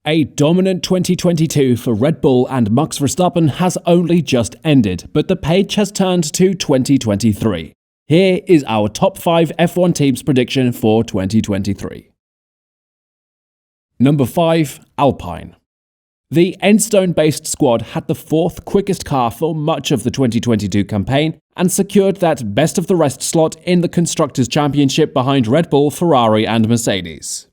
A dominant 2022 for Red Bull and Max Verstappen has only just ended, but the page has turned to 2023. Here is our top 5 F1 teams prediction for 2023. Number 5, Alpine. The Enstone-based squad had the 4th quickest car for much of the 2022 campaign and secured that best-of-the-rest slot in the Constructors' Championship behind Red Bull, Ferrari and Mercedes.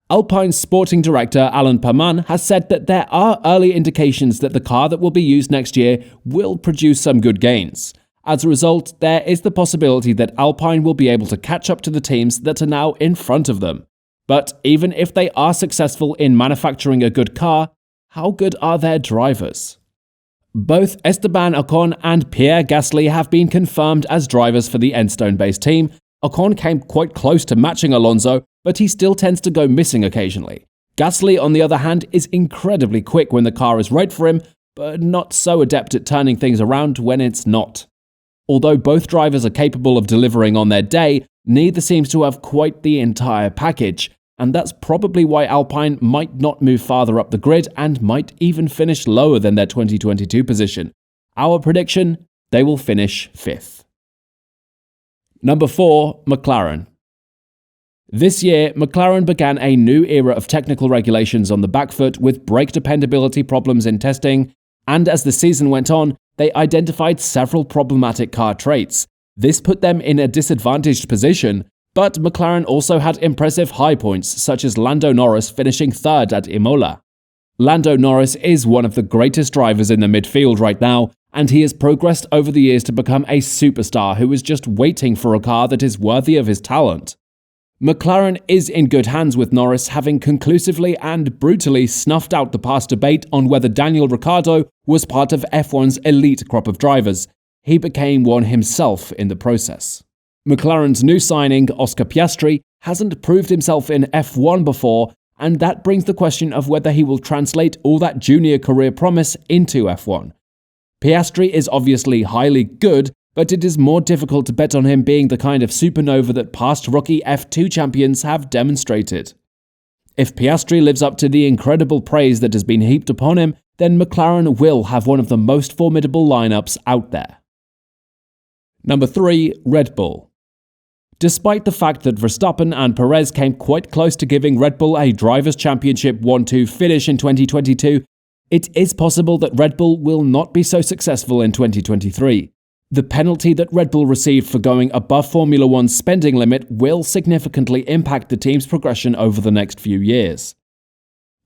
Alpine's sporting director Alan Perman has said that there are early indications that the car that will be used next year will produce some good gains. As a result, there is the possibility that Alpine will be able to catch up to the teams that are now in front of them. But even if they are successful in manufacturing a good car, how good are their drivers? Both Esteban Ocon and Pierre Gasly have been confirmed as drivers for the Enstone-based team. Ocon came quite close to matching Alonso, but he still tends to go missing occasionally. Gasly, on the other hand, is incredibly quick when the car is right for him, but not so adept at turning things around when it's not. Although both drivers are capable of delivering on their day, neither seems to have quite the entire package, and that's probably why Alpine might not move farther up the grid and might even finish lower than their 2022 position. Our prediction: they will finish 5th. Number 4, McLaren. This year, McLaren began a new era of technical regulations on the back foot with brake dependability problems in testing, and as the season went on, they identified several problematic car traits. This put them in a disadvantaged position, but McLaren also had impressive high points, such as Lando Norris finishing 3rd at Imola. Lando Norris is one of the greatest drivers in the midfield right now, and he has progressed over the years to become a superstar who is just waiting for a car that is worthy of his talent. McLaren is in good hands with Norris having conclusively and brutally snuffed out the past debate on whether Daniel Ricciardo was part of F1's elite crop of drivers. He became one himself in the process. McLaren's new signing, Oscar Piastri, hasn't proved himself in F1 before, and that brings the question of whether he will translate all that junior career promise into F1. Piastri is obviously highly good, but it is more difficult to bet on him being the kind of supernova that past rookie F2 champions have demonstrated. If Piastri lives up to the incredible praise that has been heaped upon him, then McLaren will have one of the most formidable lineups out there. Number 3, Red Bull. Despite the fact that Verstappen and Perez came quite close to giving Red Bull a Drivers' Championship 1-2 finish in 2022, it is possible that Red Bull will not be so successful in 2023. The penalty that Red Bull received for going above Formula One's spending limit will significantly impact the team's progression over the next few years.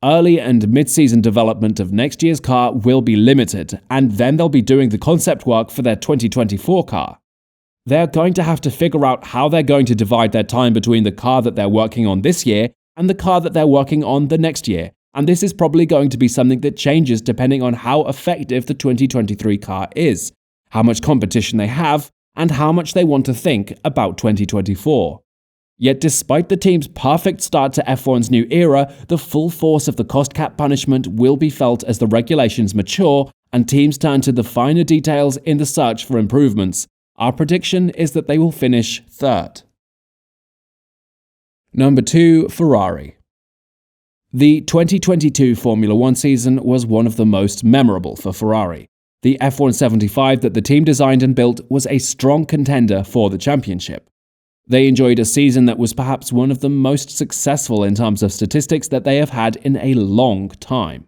Early and mid-season development of next year's car will be limited, and then they'll be doing the concept work for their 2024 car. They're going to have to figure out how they're going to divide their time between the car that they're working on this year and the car that they're working on the next year, and this is probably going to be something that changes depending on how effective the 2023 car is, how much competition they have, and how much they want to think about 2024. Yet despite the team's perfect start to F1's new era, the full force of the cost cap punishment will be felt as the regulations mature and teams turn to the finer details in the search for improvements. Our prediction is that they will finish 3rd. Number 2, Ferrari. The 2022 Formula One season was one of the most memorable for Ferrari. The F175 that the team designed and built was a strong contender for the championship. They enjoyed a season that was perhaps one of the most successful in terms of statistics that they have had in a long time.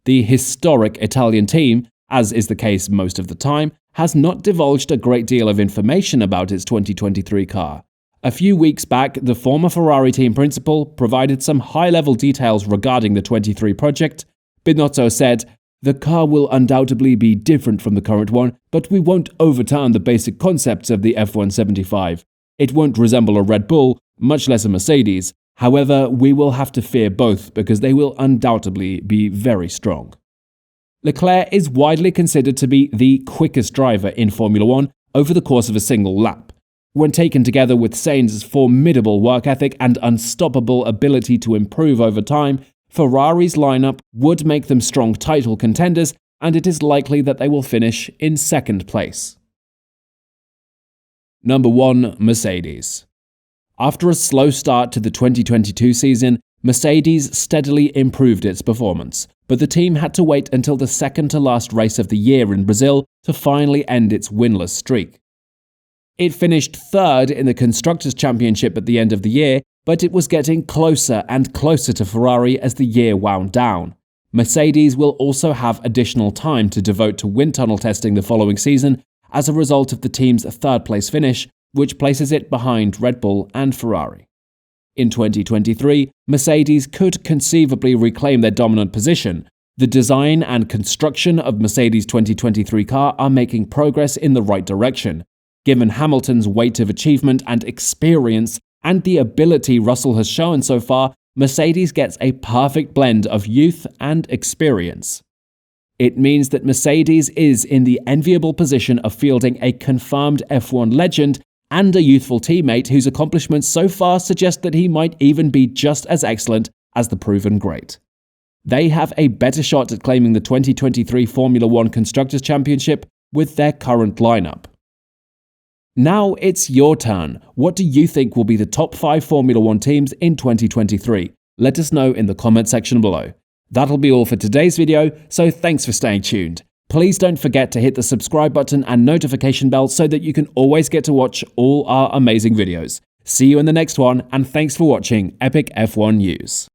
The historic Italian team, as is the case most of the time, has not divulged a great deal of information about its 2023 car. A few weeks back, the former Ferrari team principal provided some high-level details regarding the 23 project. Binotto said, "The car will undoubtedly be different from the current one, but we won't overturn the basic concepts of the F175. It won't resemble a Red Bull, much less a Mercedes. However, we will have to fear both because they will undoubtedly be very strong." Leclerc is widely considered to be the quickest driver in Formula One over the course of a single lap. When taken together with Sainz's formidable work ethic and unstoppable ability to improve over time, Ferrari's lineup would make them strong title contenders, and it is likely that they will finish in 2nd place. Number 1, Mercedes. After a slow start to the 2022 season, Mercedes steadily improved its performance, but the team had to wait until the second-to-last race of the year in Brazil to finally end its winless streak. It finished third in the Constructors' Championship at the end of the year, but it was getting closer and closer to Ferrari as the year wound down. Mercedes will also have additional time to devote to wind tunnel testing the following season as a result of the team's third-place finish, which places it behind Red Bull and Ferrari. In 2023, Mercedes could conceivably reclaim their dominant position. The design and construction of Mercedes' 2023 car are making progress in the right direction. Given Hamilton's weight of achievement and experience and the ability Russell has shown so far, Mercedes gets a perfect blend of youth and experience. It means that Mercedes is in the enviable position of fielding a confirmed F1 legend and a youthful teammate whose accomplishments so far suggest that he might even be just as excellent as the proven great. They have a better shot at claiming the 2023 Formula One Constructors' Championship with their current lineup. Now it's your turn. What do you think will be the top 5 Formula One teams in 2023? Let us know in the comment section below. That'll be all for today's video, so thanks for staying tuned. Please don't forget to hit the subscribe button and notification bell so that you can always get to watch all our amazing videos. See you in the next one, and thanks for watching Epic F1 News.